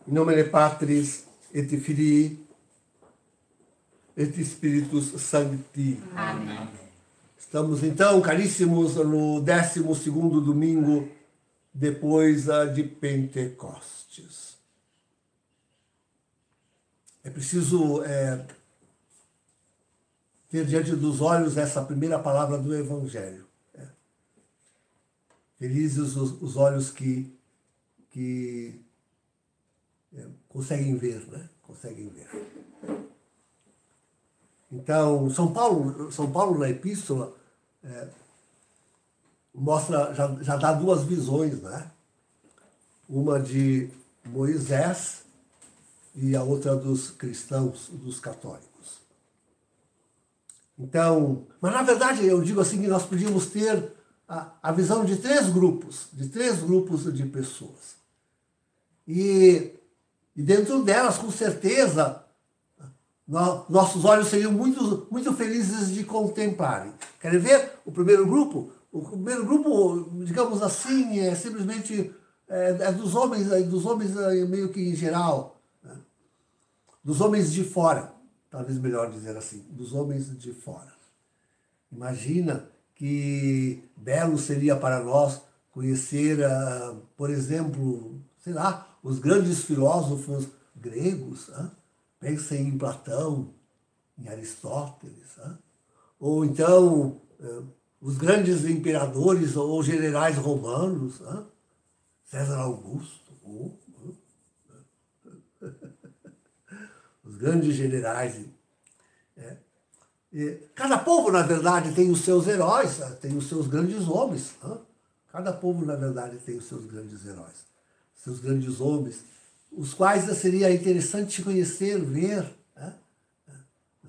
In nomine Patris et Filii et Spiritus Sancti. Amém. Estamos então, caríssimos, no 12º domingo depois de Pentecostes. É preciso ter diante dos olhos essa primeira palavra do Evangelho. Felizes os olhos que conseguem ver, né? Conseguem ver. Então, São Paulo na Epístola mostra, já dá duas visões, né? Uma de Moisés e a outra dos cristãos, dos católicos. Então, mas na verdade eu digo assim que nós podíamos ter a visão de três grupos de pessoas. E dentro delas, com certeza, nossos olhos seriam muito felizes de contemplarem. Querem ver o primeiro grupo? O primeiro grupo, digamos assim, é simplesmente dos homens meio que em geral, né? Dos homens de fora, talvez melhor dizer assim, dos homens de fora. Imagina que belo seria para nós conhecer, por exemplo, sei lá, os grandes filósofos gregos. Pensem em Platão, em Aristóteles. Ou então os grandes imperadores ou generais romanos. César Augusto. Os grandes generais. Cada povo, na verdade, tem os seus heróis, tem os seus grandes homens. Cada povo, na verdade, tem os seus grandes heróis, seus grandes homens, os quais seria interessante conhecer, ver,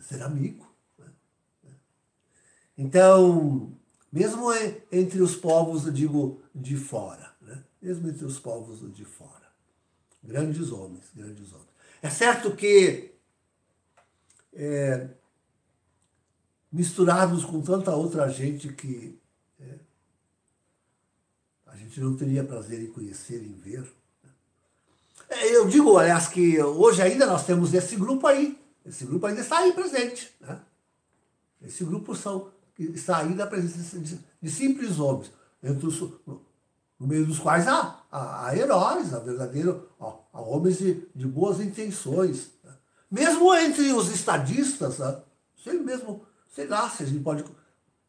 ser amigo. Então, mesmo entre os povos, eu digo, de fora, né? Mesmo entre os povos de fora, grandes homens, grandes homens. É certo que misturados com tanta outra gente que a gente não teria prazer em conhecer, em ver. Eu digo, aliás, que hoje ainda nós temos esse grupo aí. Esse grupo ainda está aí presente. Né? Esse grupo está aí da presença de simples homens, no meio dos quais há heróis, há verdadeiros, há homens de boas intenções. Né? Mesmo entre os estadistas, sei lá, se a gente pode...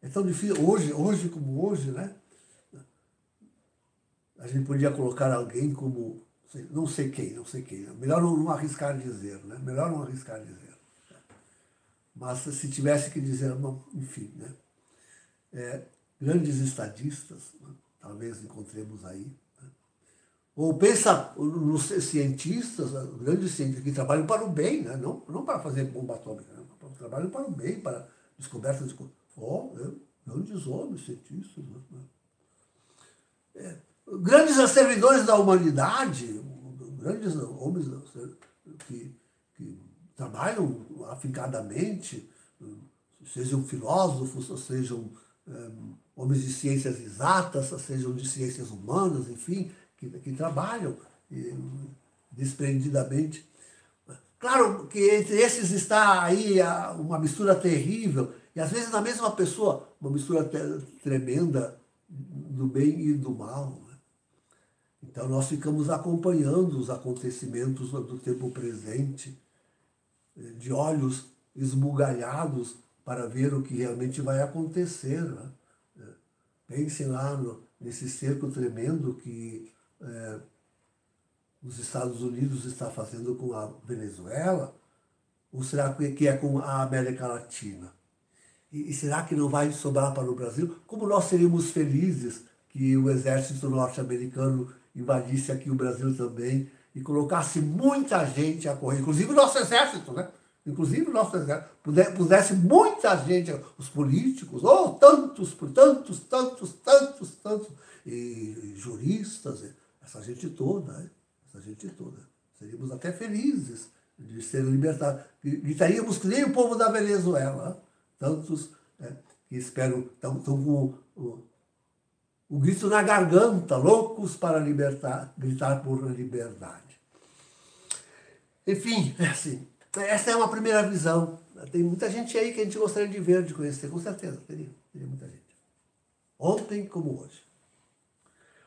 É tão difícil, hoje como hoje, né? A gente podia colocar alguém como... Não sei quem. Melhor não arriscar dizer, né? Melhor não arriscar dizer. Mas se tivesse que dizer, enfim, né? Grandes estadistas, né? Talvez encontremos aí. Né? Ou pensa nos cientistas, grandes cientistas que trabalham para o bem, né? Não para fazer bomba atômica, né? Trabalham para o bem, para descobertas de... grandes homens, cientistas, né? Grandes servidores da humanidade, grandes homens que trabalham afincadamente, sejam filósofos, sejam homens de ciências exatas, sejam de ciências humanas, enfim, que trabalham desprendidamente. Claro que entre esses está aí uma mistura terrível, e às vezes na mesma pessoa, uma mistura tremenda do bem e do mal. Então nós ficamos acompanhando os acontecimentos do tempo presente, de olhos esbugalhados para ver o que realmente vai acontecer. Né? Pensem lá nesse cerco tremendo que os Estados Unidos está fazendo com a Venezuela, ou será que é com a América Latina? E será que não vai sobrar para o Brasil? Como nós seríamos felizes que o exército norte-americano invadisse aqui o Brasil também e colocasse muita gente a correr, inclusive o nosso exército, né? Inclusive o nosso exército, pusesse muita gente, os políticos, tantos, e juristas, essa gente toda, né? Seríamos até felizes de serem libertados. Gritaríamos que nem o povo da Venezuela, né? Tantos que esperam, estão com o grito na garganta, loucos para gritar por liberdade. Enfim, é assim, essa é uma primeira visão. Tem muita gente aí que a gente gostaria de ver, de conhecer, com certeza, teria muita gente. Ontem como hoje.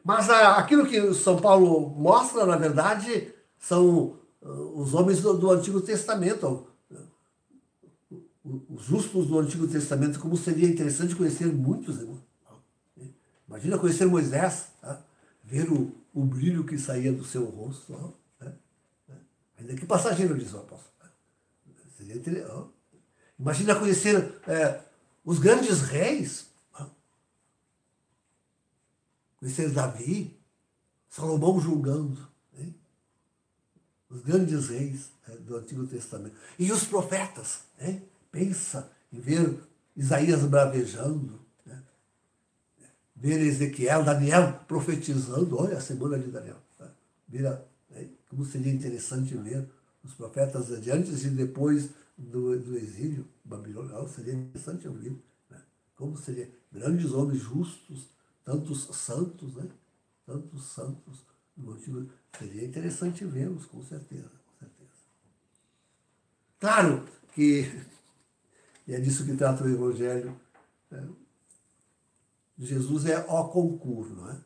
Mas aquilo que São Paulo mostra, na verdade, são os homens do Antigo Testamento, os justos do Antigo Testamento, como seria interessante conhecer muitos, irmãos. Imagina conhecer Moisés, tá? Ver o brilho que saía do seu rosto. Né? Ainda que passageiro, diz o apóstolo. Seria interessante. Imagina conhecer os grandes reis. Conhecer Davi, Salomão julgando. Hein? Os grandes reis do Antigo Testamento. E os profetas. Hein? Pensa em ver Isaías bravejando. Né? Ver Ezequiel, Daniel profetizando. Olha a semana de Daniel. Tá? Vira, como seria interessante ver os profetas de antes e depois do exílio babilônico. Seria interessante ouvir. Né? Como seria grandes homens justos, tantos santos, né? Tantos santos no Antigo. Seria interessante vê-los, com certeza, com certeza. Claro que, e é disso que trata o Evangelho, né? Jesus é o concurso, não é?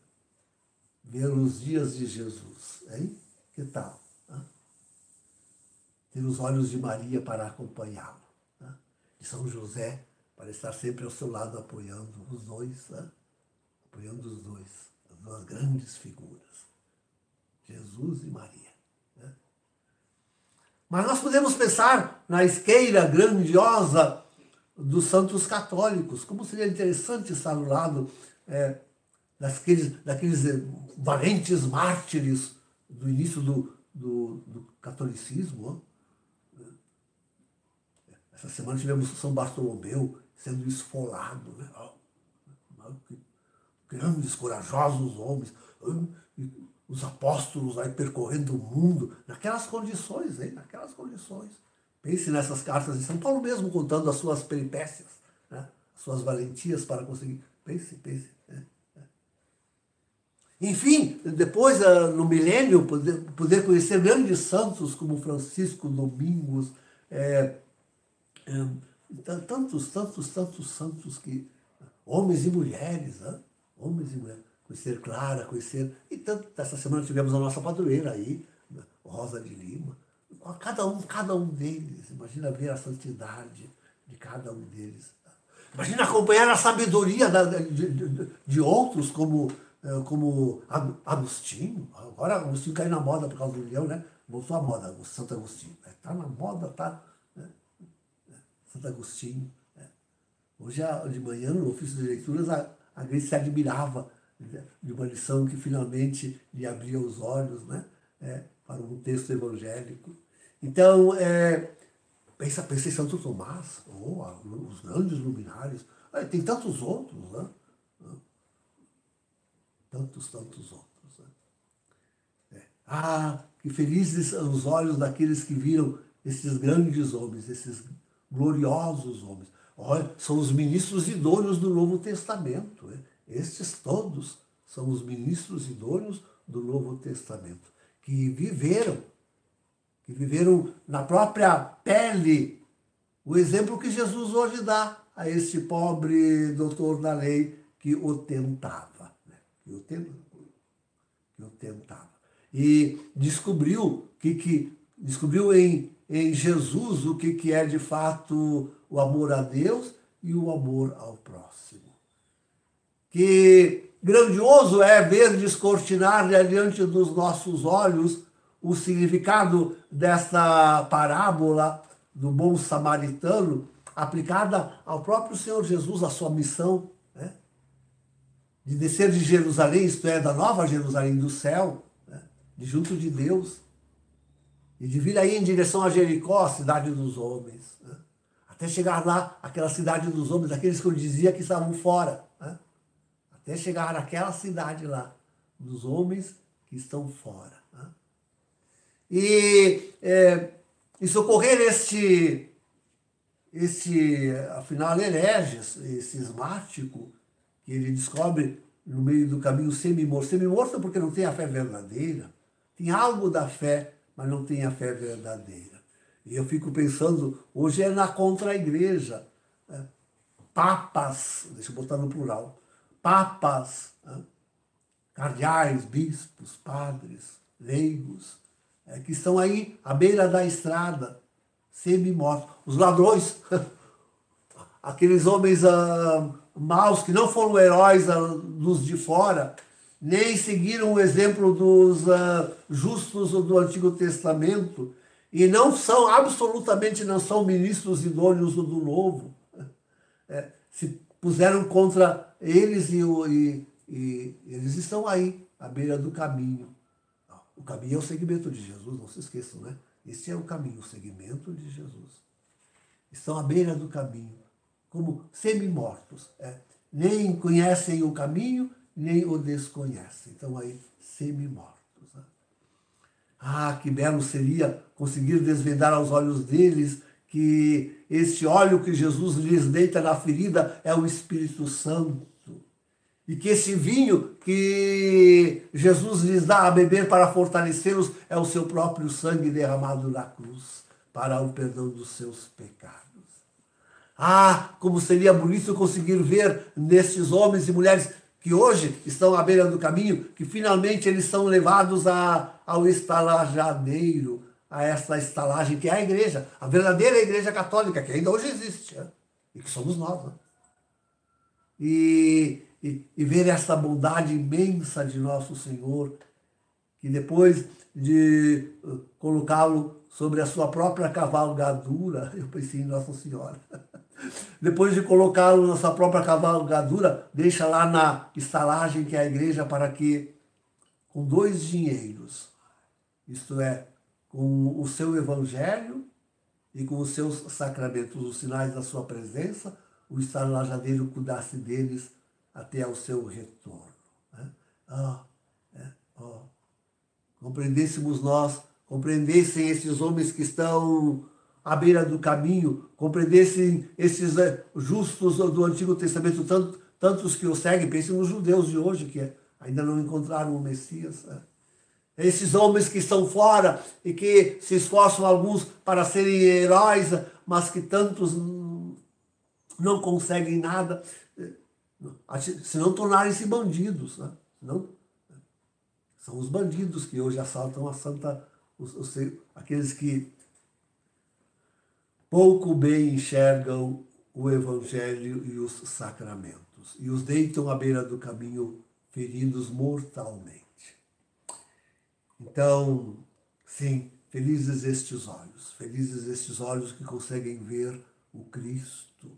Ver os dias de Jesus, hein? Que tal? Né? Ter os olhos de Maria para acompanhá-lo, né? E São José para estar sempre ao seu lado apoiando os dois, né? Apoiando os dois, as duas grandes figuras, Jesus e Maria. Né? Mas nós podemos pensar na esqueira grandiosa dos santos católicos, como seria interessante estar ao lado daqueles valentes mártires do início do catolicismo. Essa semana tivemos São Bartolomeu sendo esfolado, né? Grandes, corajosos homens, os apóstolos aí percorrendo o mundo, naquelas condições, hein? Naquelas condições. Pense nessas cartas de São Paulo mesmo, contando as suas peripécias, né? As suas valentias para conseguir. Pense. Né? Enfim, depois, no milênio, poder conhecer grandes santos como Francisco, Domingos, tantos santos que... Homens e mulheres, né? Homens e mulheres. Conhecer Clara, conhecer... E tanto, essa semana tivemos a nossa padroeira aí, Rosa de Lima. Cada um deles. Imagina ver a santidade de cada um deles. Imagina acompanhar a sabedoria de outros, como Agostinho. Agora Agostinho caiu na moda por causa do leão, né? Voltou à moda, Santo Agostinho. Está na moda, tá? Né? Santo Agostinho. Hoje, de manhã, no ofício de leituras, a Grace se admirava de uma lição que finalmente lhe abria os olhos, né? Para um texto evangélico. Então, pensa em Santo Tomás, os grandes luminares. Tem tantos outros, né? Tantos outros. Né? Que felizes os olhos daqueles que viram esses grandes homens, esses gloriosos homens. Olha, são os ministros idôneos do Novo Testamento. Né? Estes todos são os ministros idôneos do Novo Testamento, que viveram na própria pele o exemplo que Jesus hoje dá a este pobre doutor da lei que o tentava. Né? Que o tentava. E descobriu em Jesus o que é de fato o amor a Deus e o amor ao próximo. Que grandioso é ver descortinar diante dos nossos olhos o significado dessa parábola do bom samaritano aplicada ao próprio Senhor Jesus, a sua missão, né? De descer de Jerusalém, isto é, da nova Jerusalém do céu, né? De junto de Deus, e de vir aí em direção a Jericó, a cidade dos homens, né? Até chegar lá, aquela cidade dos homens, aqueles que eu dizia que estavam fora, né? Até chegar naquela cidade lá, dos homens que estão fora. Né? E socorrer afinal, herege, esse esmático, que ele descobre no meio do caminho semi-morto. Semi-morto porque não tem a fé verdadeira, tem algo da fé, mas não tem a fé verdadeira. E eu fico pensando, hoje é na contra-igreja. Papas, deixa eu botar no plural, papas, cardeais, bispos, padres, leigos, que estão aí à beira da estrada, semi-mortos. Os ladrões, aqueles homens maus que não foram heróis dos de fora, nem seguiram o exemplo dos justos do Antigo Testamento, e não são, absolutamente não são ministros idôneos do Novo. Se puseram contra eles e eles estão aí, à beira do caminho. O caminho é o segmento de Jesus, não se esqueçam, né? Esse é o caminho, o segmento de Jesus. Estão à beira do caminho, como semi-mortos. Nem conhecem o caminho, nem o desconhecem. Estão aí, semi-mortos. Né? Ah, que belo seria conseguir desvendar aos olhos deles que este óleo que Jesus lhes deita na ferida é o Espírito Santo. E que esse vinho que Jesus lhes dá a beber para fortalecê-los é o seu próprio sangue derramado na cruz para o perdão dos seus pecados. Ah, como seria bonito conseguir ver nestes homens e mulheres que hoje estão à beira do caminho, que finalmente eles são levados ao estalajadeiro, a essa estalagem que é a igreja, a verdadeira igreja católica, que ainda hoje existe, e que somos nós. Né? E ver essa bondade imensa de nosso Senhor, que depois de colocá-lo sobre a sua própria cavalgadura, eu pensei em Nossa Senhora, depois de colocá-lo na sua própria cavalgadura, deixa lá na estalagem que é a igreja para que, com 2 dinheiros, isto é, com o seu evangelho e com os seus sacramentos, os sinais da sua presença, o estalajadeiro cuidasse deles até ao seu retorno. Compreendessem esses homens que estão à beira do caminho, compreendessem esses justos do Antigo Testamento, tantos que o seguem, pensem nos judeus de hoje, que ainda não encontraram o Messias. Esses homens que estão fora e que se esforçam alguns para serem heróis, mas que tantos não conseguem nada, se não tornarem-se bandidos. Né? Não, são os bandidos que hoje assaltam a Santa, aqueles que pouco bem enxergam o Evangelho e os sacramentos, e os deitam à beira do caminho feridos mortalmente. Então, sim, felizes estes olhos que conseguem ver o Cristo,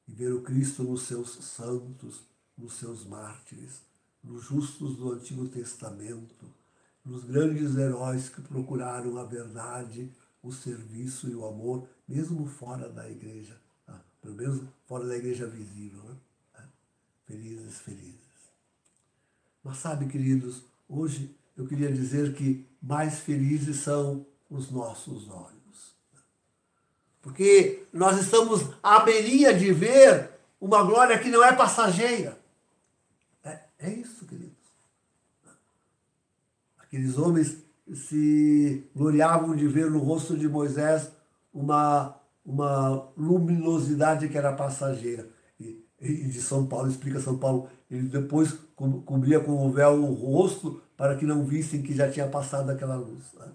e ver o Cristo nos seus santos, nos seus mártires, nos justos do Antigo Testamento, nos grandes heróis que procuraram a verdade, o serviço e o amor, mesmo fora da igreja, pelo menos fora da igreja visível. Né? Felizes. Mas sabe, queridos, hoje eu queria dizer que mais felizes são os nossos olhos. Porque nós estamos à beirinha de ver uma glória que não é passageira. É isso, queridos. Aqueles homens se gloriavam de ver no rosto de Moisés uma luminosidade que era passageira. E de São Paulo, explica São Paulo, ele depois cobria com o véu o rosto para que não vissem que já tinha passado aquela luz. Né?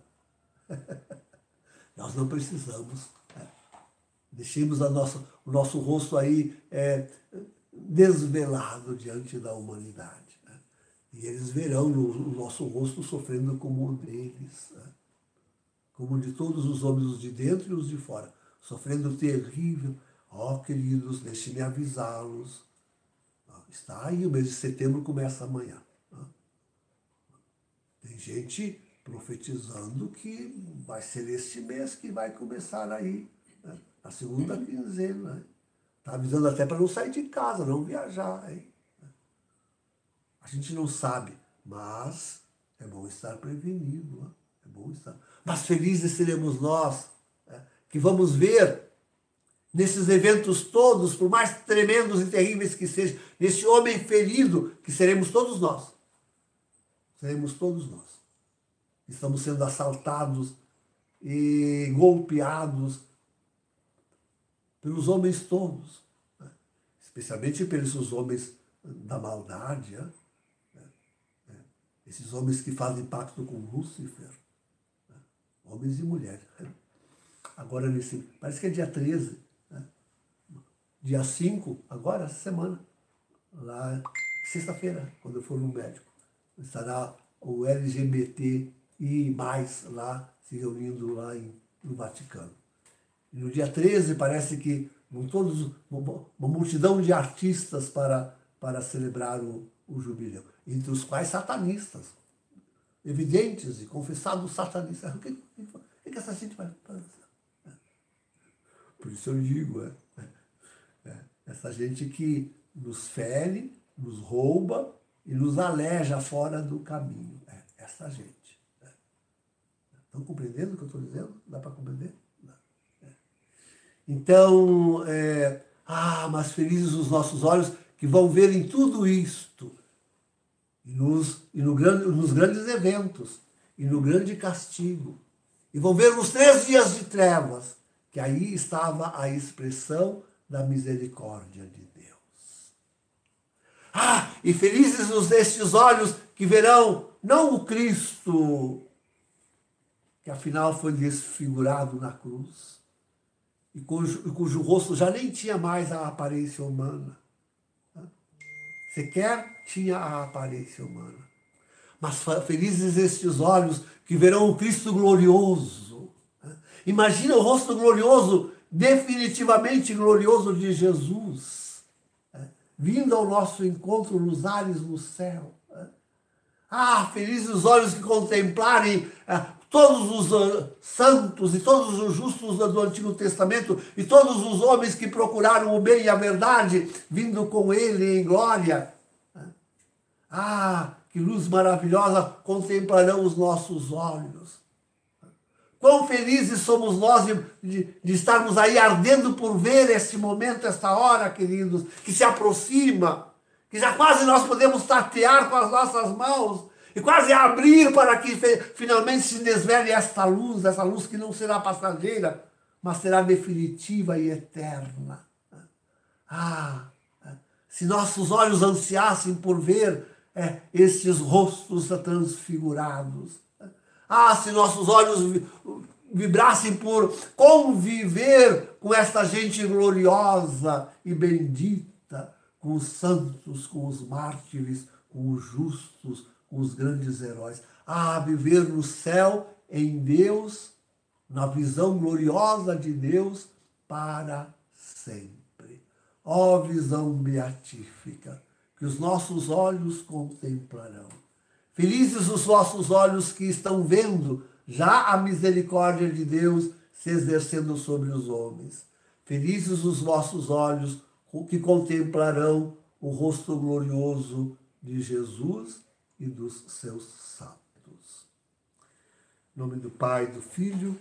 Nós não precisamos. Deixemos o nosso rosto aí desvelado diante da humanidade. Né? E eles verão o nosso rosto sofrendo como o deles. Né? Como de todos os homens, os de dentro e os de fora. Sofrendo terrível. Queridos, deixe-me avisá-los. Está aí, o mês de setembro começa amanhã. Tem gente profetizando que vai ser este mês que vai começar aí, né? A segunda quinzena. Está avisando até para não sair de casa, não viajar. Hein? A gente não sabe, mas é bom estar prevenido. Né? É bom estar. Mas felizes seremos nós, que vamos ver nesses eventos todos, por mais tremendos e terríveis que sejam, nesse homem ferido, que seremos todos nós. Seremos todos nós. Estamos sendo assaltados e golpeados pelos homens todos, né? Especialmente pelos homens da maldade, né? Esses homens que fazem pacto com Lúcifer, né? Homens e mulheres. Agora, parece que é dia 13, né? Dia 5, agora, essa semana, lá, sexta-feira, quando eu for no médico, estará o LGBTI+, lá, se reunindo lá no Vaticano. E no dia 13, parece que vão todos, uma multidão de artistas para celebrar o jubileu, entre os quais satanistas, evidentes e confessados satanistas. O que essa gente vai fazer? Por isso eu digo, essa gente que nos fere, nos rouba e nos aleja fora do caminho. Essa gente. Estão compreendendo o que eu estou dizendo? Dá para compreender? Então, mas felizes os nossos olhos que vão ver em tudo isto, nos grandes eventos, e no grande castigo, e vão ver nos 3 dias de trevas, que aí estava a expressão da misericórdia de Deus. E felizes estes olhos que verão não o Cristo, que afinal foi desfigurado na cruz, e cujo rosto já nem tinha mais a aparência humana. Sequer tinha a aparência humana. Mas felizes estes olhos que verão o Cristo glorioso. Imagina o rosto glorioso, definitivamente glorioso de Jesus, vindo ao nosso encontro nos ares no céu. Felizes os olhos que contemplarem todos os santos e todos os justos do Antigo Testamento e todos os homens que procuraram o bem e a verdade, vindo com ele em glória. Que luz maravilhosa contemplarão os nossos olhos. Quão felizes somos nós de estarmos aí ardendo por ver este momento, esta hora, queridos, que se aproxima, que já quase nós podemos tatear com as nossas mãos e quase abrir para que finalmente se desvele essa luz que não será passageira, mas será definitiva e eterna. Se nossos olhos ansiassem por ver estes rostos transfigurados, se nossos olhos vibrassem por conviver com esta gente gloriosa e bendita, com os santos, com os mártires, com os justos, com os grandes heróis. Viver no céu, em Deus, na visão gloriosa de Deus, para sempre. Visão beatífica, que os nossos olhos contemplarão. Felizes os vossos olhos que estão vendo já a misericórdia de Deus se exercendo sobre os homens. Felizes os vossos olhos que contemplarão o rosto glorioso de Jesus e dos seus santos. Em nome do Pai, do Filho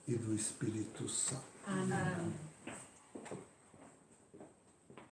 e do Espírito Santo. Amém.